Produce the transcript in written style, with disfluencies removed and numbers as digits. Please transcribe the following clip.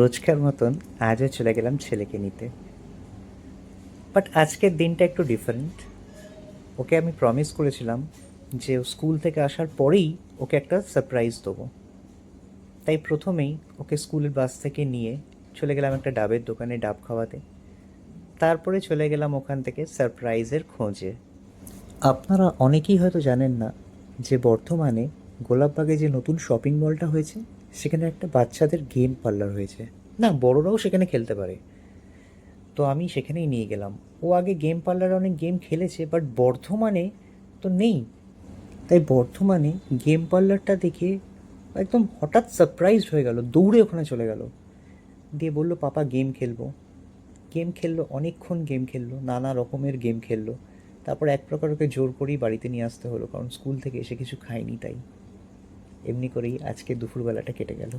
রোজকার মতন আজও চলে গেলাম ছেলেকে নিতে। বাট আজকের দিনটা একটু ডিফারেন্ট। ওকে আমি প্রমিস করেছিলাম যে ও স্কুল থেকে আসার পরেই ওকে একটা সারপ্রাইজ দেবো। তাই প্রথমেই ওকে স্কুলের বাস থেকে নিয়ে চলে গেলাম একটা ডাবের দোকানে ডাব খাওয়াতে। তারপরে চলে গেলাম ওখান থেকে সারপ্রাইজের খোঁজে। আপনারা অনেকেই হয়তো জানেন না যে বর্তমানে গোলাপবাগে যে নতুন শপিং মলটা হয়েছে সেখানে একটা বাচ্চাদের গেম পার্লার হয়েছে। না, বড়রাও সেখানে খেলতে পারে। তো আমি সেখানেই নিয়ে গেলাম। ও আগে গেম পার্লারে অনেক গেম খেলেছে, বাট বর্ধমানে তো নেই। তাই বর্ধমানে গেম পার্লারটা দেখে একদম হঠাৎ সারপ্রাইজড হয়ে গেল, দৌড়ে ওখানে চলে গেল। দিয়ে বলল, পাপা গেম খেলবো। গেম খেললো, অনেকক্ষণ গেম খেললো, নানা রকমের গেম খেললো। তারপর এক প্রকার ওকে জোর করেই বাড়িতে নিয়ে আসতে হলো, কারণ স্কুল থেকে এসে কিছু খায়নি। তাই এমনি করেই আজকে দুপুরবেলাটা কেটে গেল।